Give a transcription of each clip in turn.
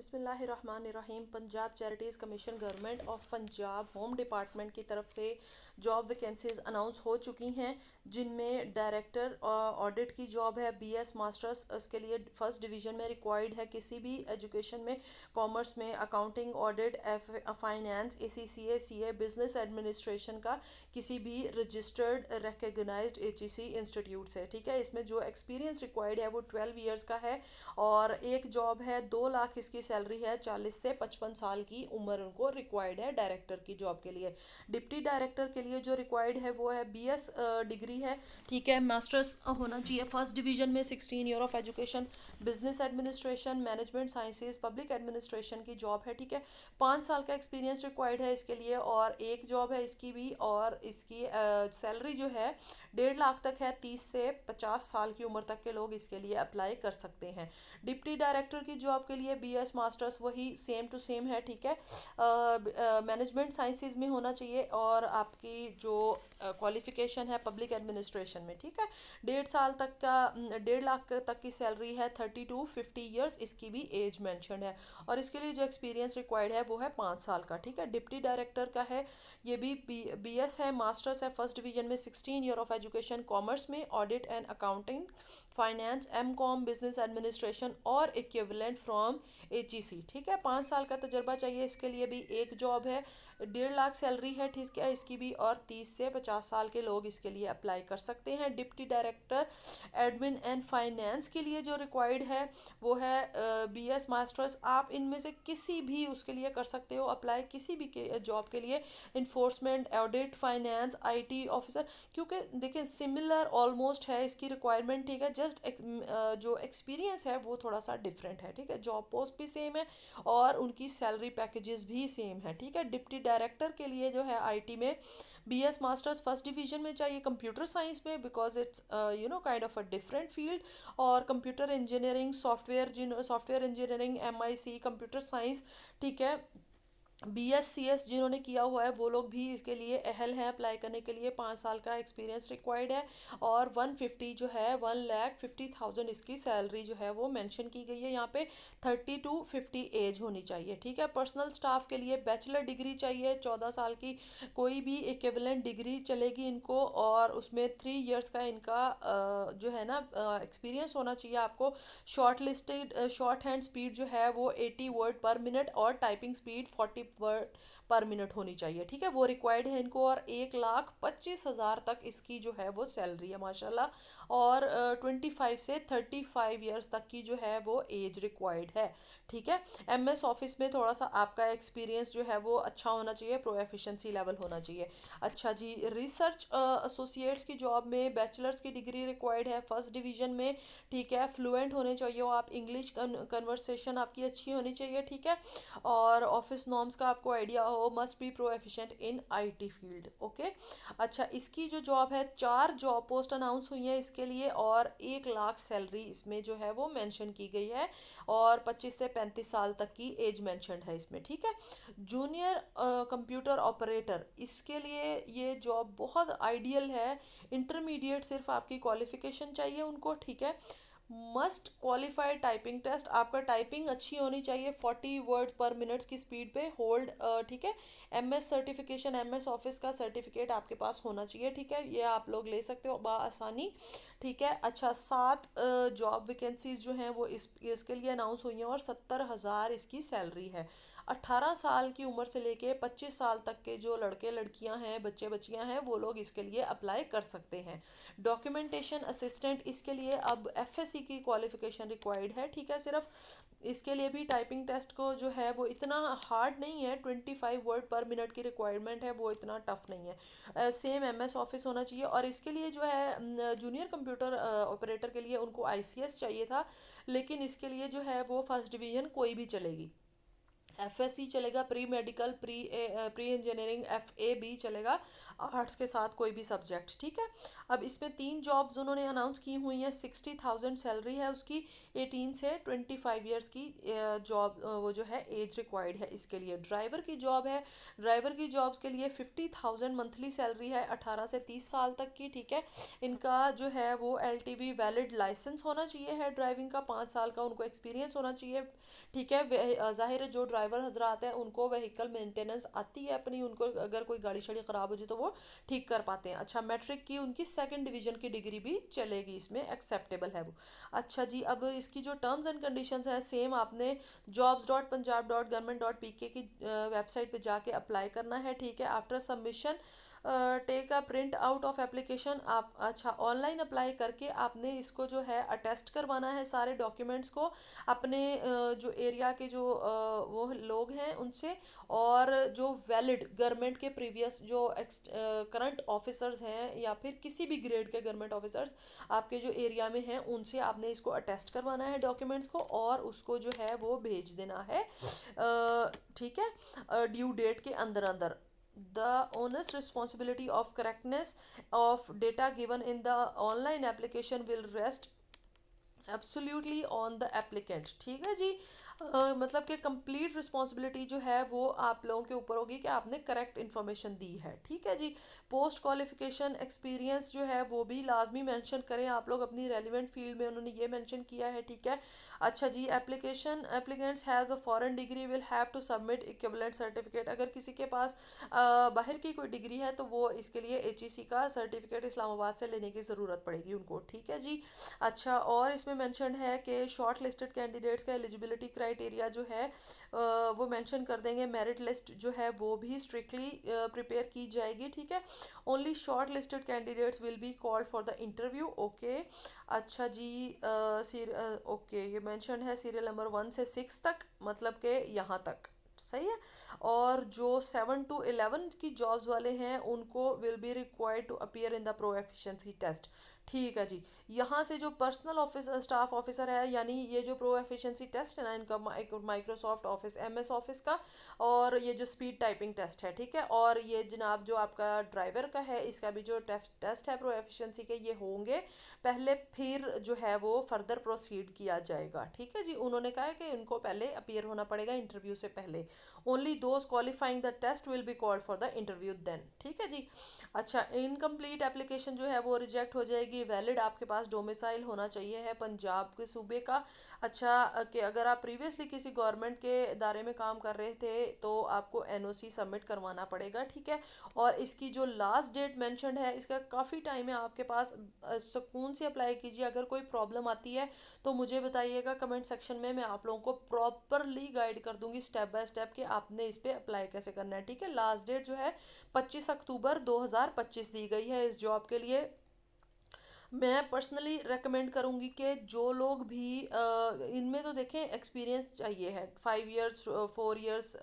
बिस्मिल्लाहिर्रहमानिर्रहीम। Punjab charities commission government of Punjab home department की तरफ से जॉब वैकेंसीज अनाउंस हो चुकी हैं, जिनमें डायरेक्टर ऑडिट की जॉब है, बीएस मास्टर्स इसके लिए फर्स्ट डिवीज़न में रिक्वायर्ड है। किसी भी एजुकेशन में, कॉमर्स में, accounting, audit, finance, ACCA, CA, business administration का किसी भी रजिस्टर्ड रिकग्नाइज्ड एचईसी इंस्टीट्यूट से, ठीक है। इसमें जो एक्सपीरियंस रिक्वायर्ड है वो 12 ईयर्स का है और एक जॉब है। 2 लाख इसकी सैलरी है। 40 से 55 साल की उम्र उनको रिक्वायर्ड है डायरेक्टर की जॉब के लिए। डिप्टी डायरेक्टर के लिए जो रिक्वायर्ड है वो है बीएस डिग्री है, ठीक है। मास्टर्स होना चाहिए। फर्स्ट डिवीजन में 16 year of education, business administration, management sciences, public administration की जॉब है, ठीक है। 5 साल का एक्सपीरियंस रिक्वायर्ड है इसके लिए और एक जॉब है इसकी भी। और इसकी सैलरी जो है 1.5 लाख तक है। 30 से 50 साल की उम्र तक के लोग इसके लिए अप्लाई कर सकते हैं। डिप्टी डायरेक्टर की जॉब के लिए बीएस मास्टर्स वही सेम टू सेम है, ठीक है। मैनेजमेंट साइंसेज में होना चाहिए और आपकी जो क्वालिफिकेशन है पब्लिक एडमिनिस्ट्रेशन में, ठीक है। 1.5 लाख तक की सैलरी है। 30 to 50 ईयर्स इसकी भी एज मेंशन है और इसके लिए जो एक्सपीरियंस रिक्वायर्ड है वो है 5 साल का, ठीक है। डिप्टी डायरेक्टर का है, ये भी बीएस है, मास्टर्स है। फर्स्ट डिवीजन में 16 ईयर ऑफ एजुकेशन, कॉमर्स में, audit and accounting, finance, MCom, business administration और इक्विवेलेंट फ्रॉम एचईसी, ठीक है। 5 साल का तजर्बा चाहिए इसके लिए भी। एक जॉब है, 1.5 लाख सैलरी है, ठीक है, इसकी भी। और 30 से 50 साल के लोग इसके लिए अप्लाई कर सकते हैं। Deputy director admin and finance के लिए जो रिक्वायर्ड है वो है बीएस मास्टर्स। आप इनमें से किसी भी उसके लिए कर सकते हो अप्लाई, किसी भी जॉब के लिए। Enforcement, audit, finance, IT officer, क्योंकि देखिए सिमिलर ऑलमोस्ट है इसकी रिक्वायरमेंट, ठीक है। जस्ट जो एक्सपीरियंस है वो थोड़ा सा डिफरेंट है, ठीक है। जॉब पोस्ट भी सेम है और उनकी सैलरी पैकेजेस भी सेम है, ठीक है। डिप्टी डायरेक्टर के लिए जो है आईटी में बीएस मास्टर्स फर्स्ट डिवीजन में चाहिए, कंप्यूटर साइंस में, because it's kind of a different field. और computer engineering, software engineering, MIC, computer science, ठीक है। बीएससीएस जिन्होंने किया हुआ है वो लोग भी इसके लिए अहल हैं अप्लाई करने के लिए। 5 साल का एक्सपीरियंस रिक्वायर्ड है और 150 जो है 1,50,000 इसकी सैलरी जो है वो मेंशन की गई है यहाँ पे। 30 to 50 एज होनी चाहिए, ठीक है। पर्सनल स्टाफ के लिए बैचलर डिग्री चाहिए 14 साल की, कोई भी इक्विवेलेंट डिग्री चलेगी इनको। और उसमें 3 इयर्स का इनका जो है ना एक्सपीरियंस होना चाहिए आपको। शॉर्ट हैंड स्पीड जो है वो 80 वर्ड पर मिनट और टाइपिंग स्पीड 40 वर्ड पर मिनट होनी चाहिए, ठीक है। वो रिक्वायर्ड है इनको। और 1,25,000 तक इसकी जो है वो सैलरी है माशाल्लाह। और 25 से 35 ईयर्स तक की जो है वो एज रिक्वायर्ड है, ठीक है। एमएस ऑफिस में थोड़ा सा आपका एक्सपीरियंस जो है वो अच्छा होना चाहिए, प्रोएफिशिएंसी लेवल होना चाहिए। अच्छा जी, रिसर्च एसोसिएट्स की जॉब में बैचलर्स की डिग्री रिक्वायर्ड है फर्स्ट डिवीजन में, ठीक है। फ्लुएंट होने चाहिए हो आप, इंग्लिश कन्वर्सेशन आपकी अच्छी होनी चाहिए, ठीक है। और ऑफिस नॉर्म्स का आपको आइडिया हो। Must be proficient in IT field, okay. अच्छा, इसकी जो जॉब है 4 जॉब पोस्ट अनाउंस हुई हैं इसके लिए और 1 लाख सैलरी इसमें जो है वो मेंशन की गई है और 25 से 35 साल तक की एज मेंशनड है इसमें, ठीक है। जूनियर कंप्यूटर ऑपरेटर, इसके लिए ये जॉब बहुत आइडियल है। इंटरमीडिएट सिर्फ आपकी क्वालिफिकेशन चाहिए उनको, ठीक है। मस्ट क्वालिफाइड टाइपिंग टेस्ट, आपका टाइपिंग अच्छी होनी चाहिए 40 वर्ड पर मिनट्स की स्पीड पे होल्ड, ठीक है। एमएस सर्टिफिकेशन, एमएस ऑफिस का सर्टिफिकेट आपके पास होना चाहिए, ठीक है। ये आप लोग ले सकते हो आसानी, ठीक है। अच्छा, 7 जॉब वैकेंसीज जो हैं वो इसके लिए अनाउंस हुई हैं और 70,000 इसकी सैलरी है। 18 साल की उम्र से लेके 25 साल तक के जो लड़के लड़कियां हैं, बच्चे बच्चियां हैं, वो लोग इसके लिए अप्लाई कर सकते हैं। डॉक्यूमेंटेशन असिस्टेंट, इसके लिए अब एफएससी की क्वालिफिकेशन रिक्वायर्ड है, ठीक है। सिर्फ इसके लिए भी टाइपिंग टेस्ट को जो है वो इतना हार्ड नहीं है, 25 वर्ड पर मिनट की रिक्वायरमेंट है, वो इतना टफ नहीं है। सेम एमएस ऑफिस होना चाहिए। और इसके लिए जो है जूनियर कंप्यूटर ऑपरेटर के लिए उनको आईसीएस चाहिए था, लेकिन इसके लिए जो है वो फर्स्ट डिवीजन कोई भी चलेगी। एफएससी चलेगा, pre medical, pre engineering, FA भी चलेगा। आर्ट्स के साथ कोई भी सब्जेक्ट, ठीक है। अब इसमें 3 जॉब्स उन्होंने अनाउंस की हुई हैं। 60,000 सैलरी है उसकी, 18 से 25 ईयर्स की जॉब, वो जो है एज रिक्वायर्ड है इसके लिए। ड्राइवर की जॉब है, ड्राइवर की जॉब्स के लिए 50,000 मंथली सैलरी है, 18 से 30 साल तक की, ठीक है। इनका जो है वो LTV वैलिड लाइसेंस होना चाहिए है ड्राइविंग का, 5 साल का उनको एक्सपीरियंस होना चाहिए, ठीक है। जाहिर है जो ड्राइवर हजरात हैं उनको व्हीकल मेंटेनेंस आती है अपनी, उनको अगर कोई गाड़ी शाड़ी ख़राब हो जाए तो वो ठीक कर पाते हैं। अच्छा, मैट्रिक की उनकी सेकंड डिवीज़न की डिग्री भी चलेगी, इसमें एक्सेप्टेबल है वो। अच्छा जी, अब इसकी जो टर्म्स एंड कंडीशंस है सेम आपने jobs.punjab.government.pk की वेबसाइट पे जाके अप्लाई करना है, ठीक है। After submission take a print out of application, आप अच्छा ऑनलाइन अप्लाई करके आपने इसको जो है अटेस्ट करवाना है सारे डॉक्यूमेंट्स को अपने जो एरिया के जो वो लोग हैं उनसे, और जो वैलिड गवर्नमेंट के प्रीवियस जो करंट ऑफिसर्स हैं या फिर किसी भी ग्रेड के गवर्नमेंट ऑफिसर्स आपके जो एरिया में हैं उनसे आपने इसको अटेस्ट करवाना है डॉक्यूमेंट्स को, और उसको जो है वो भेज देना है, ठीक है, ड्यू डेट के अंदर अंदर। The onus responsibility of correctness of data given in the online application will rest absolutely on the applicant, ठीक है जी। मतलब कि कंप्लीट रिस्पॉन्सिबिलिटी जो है वो आप लोगों के ऊपर होगी कि आपने करेक्ट इन्फॉर्मेशन दी है, ठीक है जी। पोस्ट क्वालिफिकेशन एक्सपीरियंस जो है वो भी लाजमी मेंशन करें आप लोग अपनी रेलिवेंट फील्ड में, उन्होंने ये मेंशन किया है, ठीक है। अच्छा जी, applicants have the foreign degree will have to submit equivalent certificate, अगर किसी के पास बाहर की कोई डिग्री है तो वो इसके लिए HEC का सर्टिफिकेट इस्लामाबाद से लेने की ज़रूरत पड़ेगी उनको, ठीक है जी। अच्छा, और इसमें मेंशन है कि शॉर्ट लिस्टेड कैंडिडेट्स का एलिजिबिलिटी क्राइटेरिया जो है वो मेंशन कर देंगे, मेरिट लिस्ट जो है वो भी स्ट्रिक्टली प्रिपेयर की जाएगी, ठीक है। Only short listed candidates will be called for the interview, okay. अच्छा जी, ओके, ये मेंशन है सीरियल नंबर 1 से 6 तक, मतलब कि यहाँ तक सही है। और जो 7 to 11 की जॉब्स वाले हैं उनको will be required to appear in the pro efficiency test, ठीक है जी। यहाँ से जो पर्सनल ऑफिस स्टाफ ऑफिसर है, यानी ये जो प्रो एफिशिएंसी टेस्ट है ना इनका, माइक्रोसॉफ्ट ऑफिस MS ऑफिस का, और ये जो स्पीड टाइपिंग टेस्ट है, ठीक है। और ये जनाब जो आपका ड्राइवर का है इसका भी जो टेस्ट है प्रो एफिशिएंसी के, ये होंगे पहले, फिर जो है वो फर्दर प्रोसीड किया जाएगा, ठीक है जी। उन्होंने कहा है कि उनको पहले अपीयर होना पड़ेगा इंटरव्यू से पहले। Only those qualifying the test will be called for the interview then, ठीक है जी। अच्छा, इनकम्प्लीट एप्लीकेशन जो है वो रिजेक्ट हो जाएगी। वैलिड आपके पास डोमिसाइल होना चाहिए है पंजाब के सूबे का। अच्छा, कि अगर आप प्रीवियसली किसी गवर्नमेंट के इदारे में काम कर रहे थे तो आपको NOC सबमिट करवाना पड़ेगा, ठीक है। और इसकी जो लास्ट डेट मेंशन्ड है इसका काफ़ी टाइम है आपके पास, सुकून से अप्लाई कीजिए। अगर कोई प्रॉब्लम आती है तो मुझे बताइएगा कमेंट सेक्शन में, मैं आप लोगों को प्रॉपरली गाइड कर दूंगी स्टेप बाय स्टेप कि आपने इस पर अप्लाई कैसे करना है, ठीक है। लास्ट डेट जो है 25 अक्टूबर 2025 दी गई है इस जॉब के लिए। मैं पर्सनली रेकमेंड करूँगी कि जो लोग भी इनमें तो देखें एक्सपीरियंस चाहिए है, 5 इयर्स 4 इयर्स,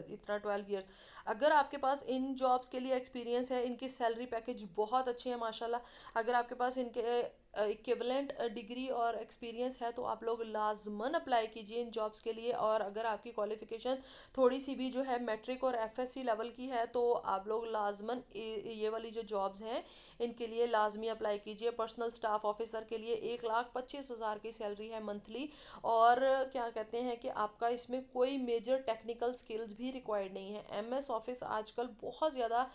इतना 12 इयर्स। अगर आपके पास इन जॉब्स के लिए एक्सपीरियंस है, इनकी सैलरी पैकेज बहुत अच्छे हैं माशाल्लाह। अगर आपके पास इनके इक्विवेलेंट डिग्री और एक्सपीरियंस है तो आप लोग लाजमन अप्लाई कीजिए इन जॉब्स के लिए। और अगर आपकी क्वालिफिकेशन थोड़ी सी भी जो है मैट्रिक और FSC लेवल की है तो आप लोग लाजमन ये वाली जो जॉब्स हैं इनके लिए लाजमी अप्लाई कीजिए। पर्सनल स्टाफ ऑफिसर के लिए 1,25,000 की सैलरी है मंथली। और क्या कहते हैं कि आपका इसमें कोई मेजर टेक्निकल स्किल्स भी रिक्वायर्ड नहीं है। MS ऑफिस आजकल बहुत ज़्यादा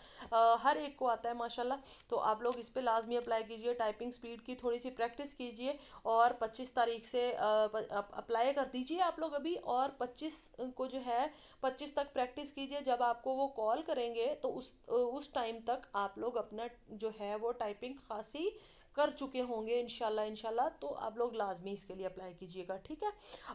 हर एक को आता है माशाल्लाह, तो आप लोग इस पे लाजमी अप्लाई कीजिए। टाइपिंग स्पीड की थोड़ी सी प्रैक्टिस कीजिए और 25 तारीख से अप्लाई कर दीजिए आप लोग अभी, और 25 को जो है 25 तक प्रैक्टिस कीजिए। जब आपको वो कॉल करेंगे तो उस टाइम तक आप लोग अपना जो है वो टाइपिंग खासी कर चुके होंगे इंशाल्लाह इंशाल्लाह। तो आप लोग लाजमी इसके लिए अप्लाई कीजिएगा, ठीक है।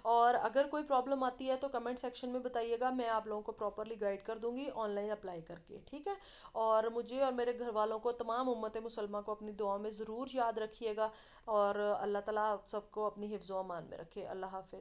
और अगर कोई प्रॉब्लम आती है तो कमेंट सेक्शन में बताइएगा, मैं आप लोगों को प्रॉपरली गाइड कर दूंगी ऑनलाइन अप्लाई करके, ठीक है। और मुझे और मेरे घर वालों को, तमाम उम्मत मुसलमान को अपनी दुआ में ज़रूर याद रखिएगा। और अल्लाह ताला आप सबको अपनी हिफ्ज़ व अमान में रखे। अल्लाह हाफ़िज़।